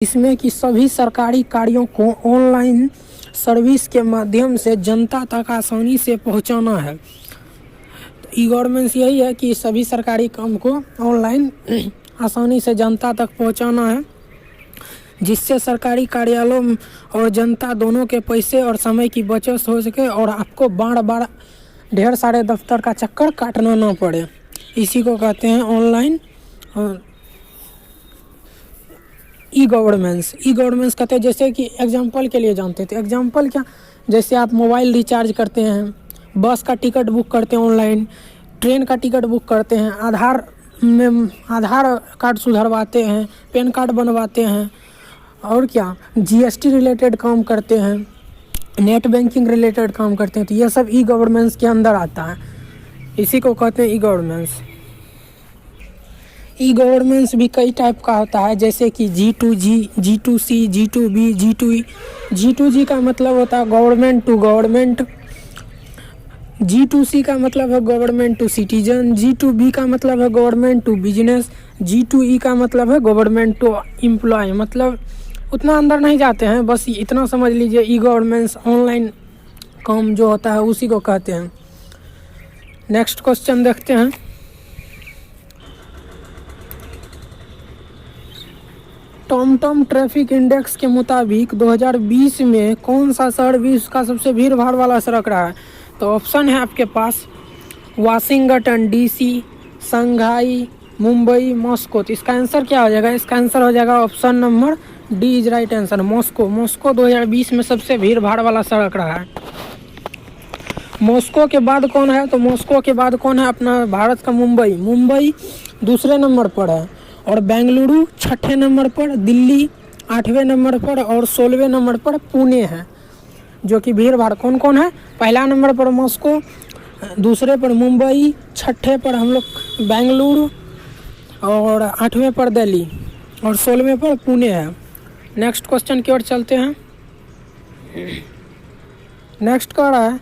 इसमें कि सभी सरकारी कार्यों को ऑनलाइन सर्विस के माध्यम से जनता तक आसानी से पहुंचाना है। तो ई गवर्नमेंस यही है कि सभी सरकारी काम को ऑनलाइन आसानी से जनता तक पहुंचाना है, जिससे सरकारी कार्यालयों और जनता दोनों के पैसे और समय की बचत हो सके और आपको बार बार ढेर सारे दफ्तर का चक्कर काटना ना पड़े। इसी को कहते हैं ऑनलाइन ई गवर्नेंस कहते हैं। जैसे कि एग्जांपल के लिए जानते थे, एग्जांपल क्या, जैसे आप मोबाइल रिचार्ज करते हैं, बस का टिकट बुक करते हैं ऑनलाइन, ट्रेन का टिकट बुक करते हैं, आधार कार्ड सुधरवाते हैं, पैन कार्ड बनवाते हैं, और क्या जीएसटी रिलेटेड काम करते हैं, नेट बैंकिंग रिलेटेड काम करते हैं। तो ये सब ई गवर्नेंस के अंदर आता है। इसी को कहते हैं ई गवर्नेंस। ई गवर्नेंस भी कई टाइप का होता है, जैसे कि G2G, G2C, G2B, G2E। G2G का मतलब होता है गवर्नमेंट टू गवर्नमेंट, G2C का मतलब है गवर्नमेंट टू सिटीजन, G2B का मतलब है गवर्नमेंट टू बिजनेस, G2E का मतलब है गवर्नमेंट टू एम्प्लॉय। मतलब उतना अंदर नहीं जाते हैं, बस इतना समझ लीजिए ई गवर्नेंस ऑनलाइन काम जो होता है उसी को कहते हैं। नेक्स्ट क्वेश्चन देखते हैं। टॉमटॉम ट्रैफिक इंडेक्स के मुताबिक 2020 में कौन सा शहर विश्व का सबसे भीड़ भाड़ वाला सड़क रहा है? तो ऑप्शन है आपके पास Washington DC, Shanghai, Mumbai, Moscow. तो इसका आंसर क्या हो जाएगा? इसका आंसर हो जाएगा option number D is right answer, Moscow 2020 में सबसे भीड़ भाड़ वाला सड़क रहा है। मॉस्को के बाद कौन है? तो मॉस्को के बाद कौन है? अपना भारत का मुंबई दूसरे नंबर पर है, और बेंगलुरु छठे नंबर पर, दिल्ली 8वें नंबर पर, और 16वें नंबर पर पुणे है, जो कि भीड़ भाड़ कौन कौन है? पहला नंबर पर मॉस्को, दूसरे पर मुंबई, छठे पर हम लोग बेंगलुरु, और 8वें पर दिल्ली, और 16वें पर पुणे है। नेक्स्ट क्वेश्चन की ओर चलते हैं। नेक्स्ट कह रहा है,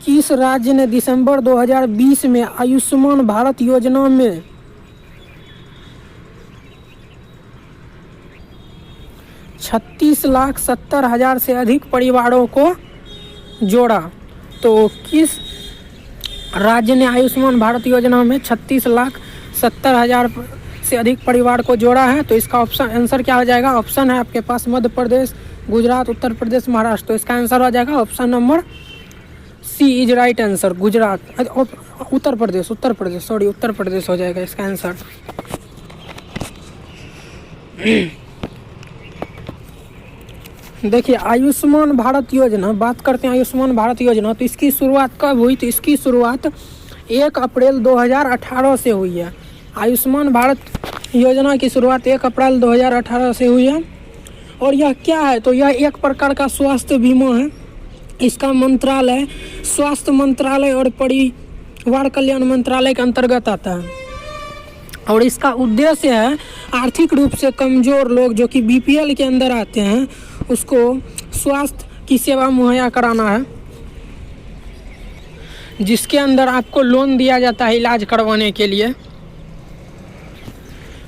किस राज्य ने दिसंबर 2020 में आयुष्मान भारत योजना में 36,70,000 से अधिक परिवारों को जोड़ा? तो किस राज्य ने आयुष्मान भारत योजना में 36,70,000 से अधिक परिवार को जोड़ा है? तो इसका ऑप्शन आंसर क्या हो जाएगा? ऑप्शन है आपके पास मध्य प्रदेश, गुजरात, उत्तर प्रदेश, महाराष्ट्र। तो इसका आंसर हो जाएगा option number C is right answer, Gujarat, Uttar Pradesh हो जाएगा इसका आंसर। देखिए आयुष्मान भारत योजना, बात करते हैं आयुष्मान भारत योजना। तो इसकी शुरुआत कब हुई? तो इसकी शुरुआत 1 अप्रैल 2018 से हुई है। आयुष्मान भारत योजना की शुरुआत 1 अप्रैल 2018 से हुई है। और यह क्या है? तो यह एक प्रकार का स्वास्थ्य बीमा है। इसका मंत्रालय स्वास्थ्य मंत्रालय और परिवार कल्याण मंत्रालय के अंतर्गत आता है, और इसका उद्देश्य है आर्थिक रूप से कमज़ोर लोग जो कि बीपीएल के अंदर आते हैं उसको स्वास्थ्य की सेवा मुहैया कराना है, जिसके अंदर आपको लोन दिया जाता है इलाज करवाने के लिए।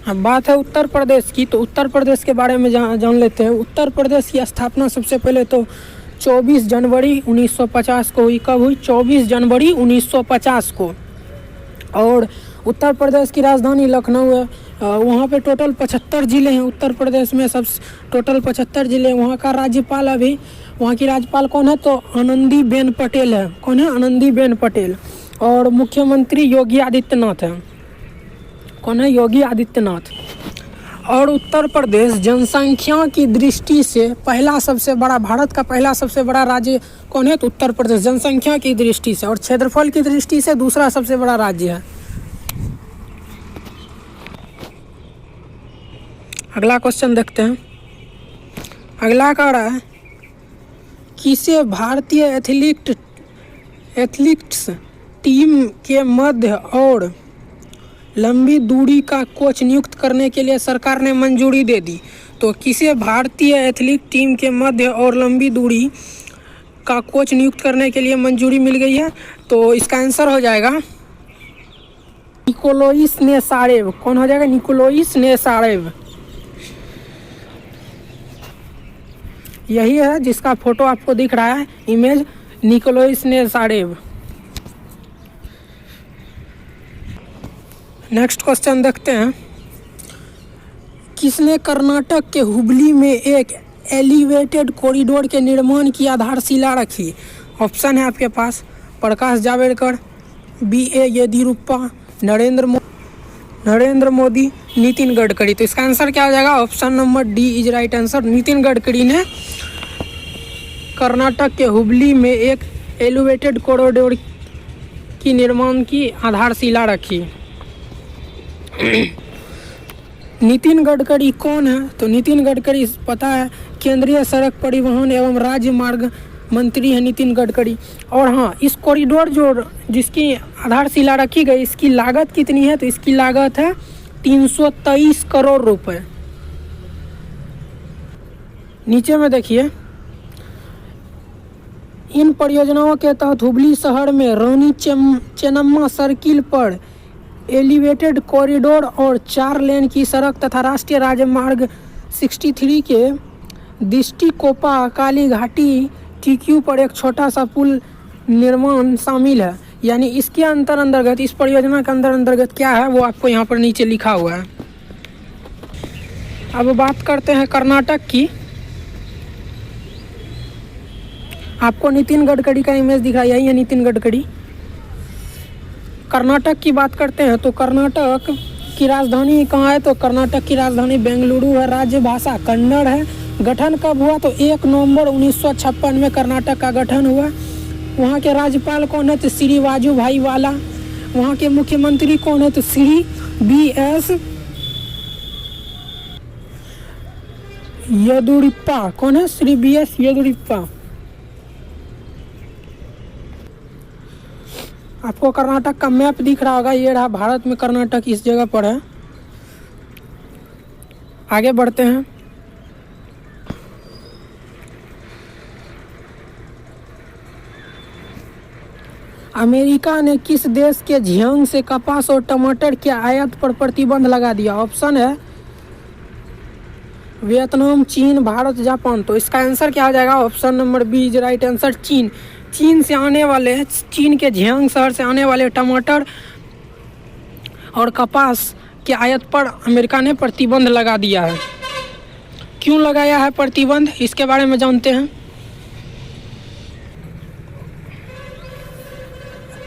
अब बात है उत्तर प्रदेश की, तो उत्तर प्रदेश के बारे में जान लेते हैं। उत्तर प्रदेश की स्थापना सबसे पहले तो 24 जनवरी 1950 को हुई। कब हुई? 24 जनवरी 1950 को। और उत्तर प्रदेश की राजधानी लखनऊ है। वहाँ पे टोटल 75 ज़िले हैं उत्तर प्रदेश में, सब टोटल 75 ज़िले। वहाँ का राज्यपाल अभी, वहाँ की राज्यपाल कौन है? तो आनंदीबेन पटेल है। कौन है? आनंदीबेन पटेल। और मुख्यमंत्री योगी आदित्यनाथ है। कौन है? योगी आदित्यनाथ। और उत्तर प्रदेश जनसंख्या की दृष्टि से पहला सबसे बड़ा, भारत का पहला सबसे बड़ा राज्य कौन है? तो उत्तर प्रदेश जनसंख्या की दृष्टि से, और क्षेत्रफल की दृष्टि से दूसरा सबसे बड़ा राज्य है। अगला क्वेश्चन देखते हैं। अगला कह रहा है, किसे भारतीय एथलीट्स टीम के मध्य और लंबी दूरी का कोच नियुक्त करने के लिए सरकार ने मंजूरी दे दी? तो किसे भारतीय एथलीट टीम के मध्य और लंबी दूरी का कोच नियुक्त करने के लिए मंजूरी मिल गई है? तो इसका आंसर हो जाएगा निकोलोइस नेसारेव। कौन हो जाएगा? निकोलोइस नेसारेव। यही है जिसका फोटो आपको दिख रहा है, इमेज, निकोलस नेसारेव। नेक्स्ट क्वेश्चन देखते हैं। किसने कर्नाटक के हुबली में एक एलिवेटेड कॉरिडोर के निर्माण की आधारशिला रखी? ऑप्शन है आपके पास प्रकाश जावड़ेकर, B.A. येदियुरप्पा, नरेंद्र मोदी, नितिन गडकरी। तो इसका आंसर क्या हो जाएगा? Option number D is right answer. Nitin Gadkari ने कर्नाटक के हुबली में एक एलिवेटेड कॉरिडोर की निर्माण की आधारशिला रखी। नितिन गडकरी कौन है? तो नितिन गडकरी पता है, केंद्रीय सड़क परिवहन एवं राजमार्ग मंत्री है नितिन गडकरी। और हाँ, इस कॉरिडोर जिसकी आधारशिला रखी गई, इसकी लागत कितनी है? तो इसकी लागत है 323 करोड़ रुपए। नीचे में देखिए, इन परियोजनाओं के तहत हुबली शहर में रानी चेन्नम्मा सर्किल पर एलिवेटेड कॉरिडोर और 4 लेन की सड़क तथा राष्ट्रीय राजमार्ग 63 के दिस्टिकोपा काली घाटी TQ पर एक छोटा सा पुल निर्माण शामिल है। यानी इसके अंतर्गत, इस परियोजना के अंतर्गत क्या है वो आपको यहाँ पर नीचे लिखा हुआ है। अब बात करते हैं कर्नाटक की। आपको नितिन गडकरी का इमेज दिखा, यही है नितिन गडकरी। कर्नाटक की बात करते हैं तो कर्नाटक की राजधानी कहाँ है? तो कर्नाटक की राजधानी बेंगलुरु है। राज्य भाषा कन्नड़ है। गठन कब हुआ? तो 1 नवंबर 1956 में कर्नाटक का गठन हुआ। वहाँ के राज्यपाल कौन है? तो श्री वाजुभाई वाला। वहाँ के मुख्यमंत्री कौन है? तो श्री B.S. येदियुरप्पा। कौन है? श्री B.S. येदियुरप्पा। आपको कर्नाटक का मैप दिख रहा होगा, ये रहा भारत में कर्नाटक इस जगह पर है। आगे बढ़ते हैं। अमेरिका ने किस देश के झियांग से कपास और टमाटर के आयात पर प्रतिबंध लगा दिया? ऑप्शन है वियतनाम, चीन, भारत, जापान। तो इसका आंसर क्या हो जाएगा? Option number B is right answer, चीन। चीन के झियांग शहर से आने वाले टमाटर और कपास के आयात पर अमेरिका ने प्रतिबंध लगा दिया है। क्यों लगाया है प्रतिबंध, इसके बारे में जानते हैं।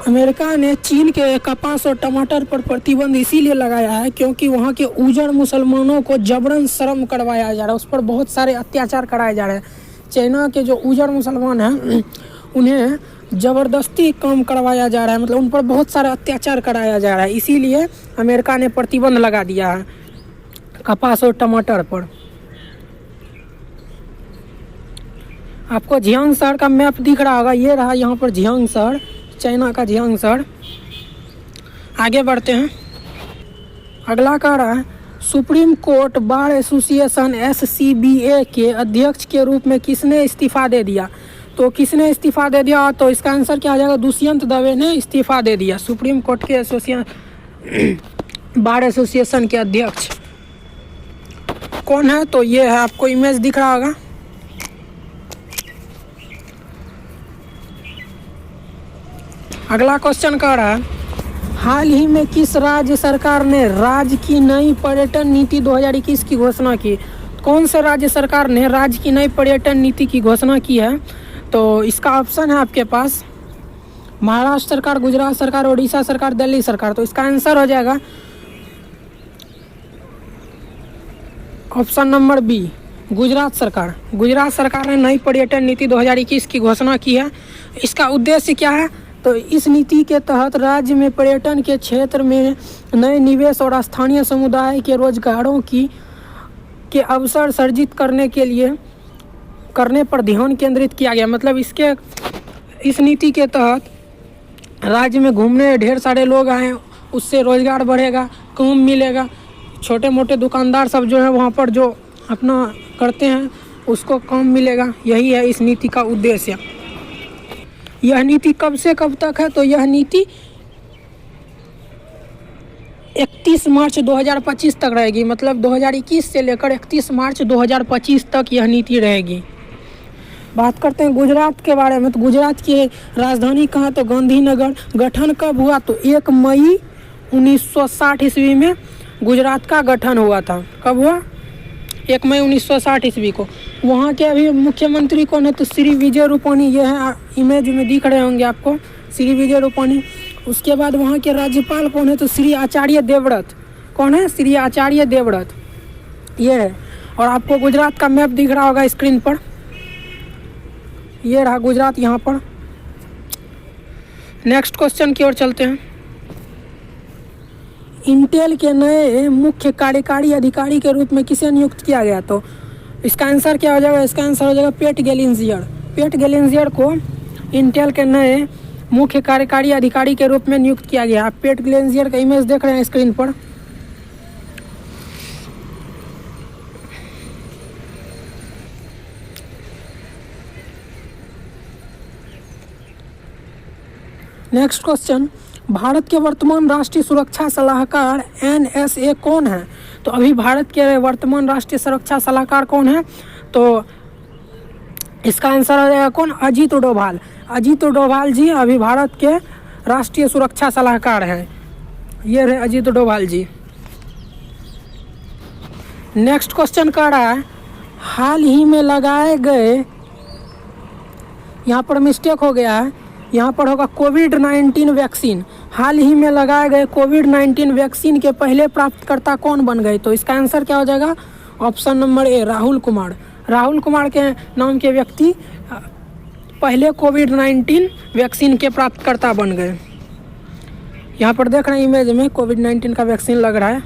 अमेरिका ने चीन के कपास और टमाटर पर प्रतिबंध इसीलिए लगाया है क्योंकि वहाँ के उजड़ मुसलमानों को जबरन श्रम करवाया जा रहा है, उस पर बहुत सारे अत्याचार कराए जा रहे हैं। चाइना के जो उजड़ मुसलमान हैं उन्हें ज़बरदस्ती काम करवाया जा रहा है, मतलब उन पर बहुत सारा अत्याचार कराया जा रहा है। इसीलिए अमेरिका ने प्रतिबंध लगा दिया है कपास और टमाटर पर। आपको झियांग शहर का मैप दिख रहा होगा, ये रहा यहाँ पर झियांग शहर, चाइना का झियांग शहर। आगे बढ़ते हैं। अगला कह रहा है supreme court bar association SCBA के अध्यक्ष के रूप में किसने इस्तीफा दे दिया? तो किसने इस्तीफा दे दिया? तो इसका आंसर क्या आ जाएगा? दुष्यंत दवे ने इस्तीफा दे दिया, सुप्रीम कोर्ट के बार एसोसिएशन के अध्यक्ष। कौन है? तो ये है, आपको इमेज दिख रहा होगा। अगला क्वेश्चन कह रहा है हाल ही में किस राज्य सरकार ने राज्य की नई पर्यटन नीति 2021 की घोषणा की? कौन से राज्य सरकार ने राज्य की नई पर्यटन नीति की घोषणा की है? तो इसका ऑप्शन है आपके पास महाराष्ट्र सरकार, गुजरात सरकार, उड़ीसा सरकार, दिल्ली सरकार। तो इसका आंसर हो जाएगा ऑप्शन नंबर बी, गुजरात सरकार। गुजरात सरकार ने नई पर्यटन नीति 2021 की घोषणा की है। इसका उद्देश्य क्या है? तो इस नीति के तहत राज्य में पर्यटन के क्षेत्र में नए निवेश और स्थानीय समुदाय के रोजगारों के अवसर सर्जित करने पर ध्यान केंद्रित किया गया। मतलब इस नीति के तहत राज्य में घूमने ढेर सारे लोग आए, उससे रोजगार बढ़ेगा, काम मिलेगा। छोटे मोटे दुकानदार सब जो है वहाँ पर जो अपना करते हैं उसको काम मिलेगा। यही है इस नीति का उद्देश्य। यह नीति कब से कब तक है? तो यह नीति 31 मार्च 2025 तक रहेगी। मतलब 2021 से लेकर 31 मार्च 2025 तक यह नीति रहेगी। बात करते हैं गुजरात के बारे में। तो गुजरात की राजधानी कहाँ, तो गांधीनगर। गठन कब हुआ, तो 1 मई 1960 ईस्वी में गुजरात का गठन हुआ था। कब हुआ, 1 मई 1960 ईस्वी को। वहाँ के अभी मुख्यमंत्री कौन है, तो श्री विजय रूपाणी। ये है इमेज में दिख रहे होंगे आपको, श्री विजय रूपाणी। उसके बाद वहाँ के राज्यपाल कौन है, तो श्री आचार्य देवव्रत। कौन है, श्री आचार्य देवव्रत, ये है। और आपको गुजरात का मैप दिख रहा होगा स्क्रीन पर, ये रहा गुजरात यहाँ पर। नेक्स्ट क्वेश्चन की ओर चलते हैं। इंटेल के नए मुख्य कार्यकारी अधिकारी के रूप में किसे नियुक्त किया गया, तो इसका आंसर क्या हो जाएगा, इसका आंसर हो जाएगा पेट गेलिंजियर। पेट गेलिंजियर को इंटेल के नए मुख्य कार्यकारी अधिकारी के रूप में नियुक्त किया गया। आप पेट गेलिंजियर का इमेज देख रहे हैं स्क्रीन पर। नेक्स्ट क्वेश्चन, भारत के वर्तमान राष्ट्रीय सुरक्षा सलाहकार NSA कौन है, तो अभी भारत के वर्तमान राष्ट्रीय सुरक्षा सलाहकार कौन है, तो इसका आंसर हो जाएगा कौन, अजीत डोभाल। अजीत डोभाल जी अभी भारत के राष्ट्रीय सुरक्षा सलाहकार हैं, ये रहे अजीत डोभाल जी। नेक्स्ट क्वेश्चन कह रहा है, हाल ही में लगाए गए, यहाँ पर मिस्टेक हो गया है, यहाँ पर होगा कोविड-19 वैक्सीन। हाल ही में लगाए गए कोविड-19 वैक्सीन के पहले प्राप्तकर्ता कौन बन गए, तो इसका आंसर क्या हो जाएगा, option number A, Rahul Kumar. Rahul Kumar के नाम के व्यक्ति पहले कोविड-19 वैक्सीन के प्राप्तकर्ता बन गए। यहाँ पर देख रहे हैं इमेज में कोविड-19 का वैक्सीन लग रहा है।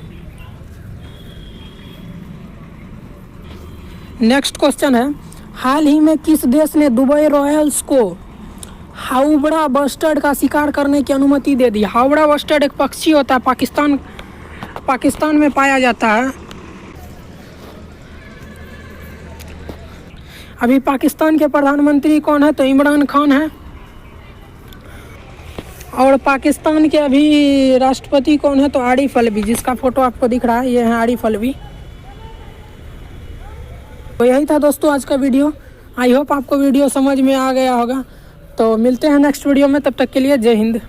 नेक्स्ट क्वेश्चन है, हाल ही में किस देश ने दुबई रॉयल्स को हावड़ा बस्टर्ड का शिकार करने की अनुमति दे दी। हावड़ा बस्टर्ड एक पक्षी होता है, पाकिस्तान में पाया जाता है। अभी पाकिस्तान के प्रधानमंत्री कौन है, तो इमरान खान है। और पाकिस्तान के अभी राष्ट्रपति कौन है, तो आरिफ अलवी, जिसका फोटो आपको दिख रहा है, ये है आरिफ अलवी। तो यही था दोस्तों आज का वीडियो। आई होप आपको वीडियो समझ में आ गया होगा। तो मिलते हैं नेक्स्ट वीडियो में, तब तक के लिए जय हिंद।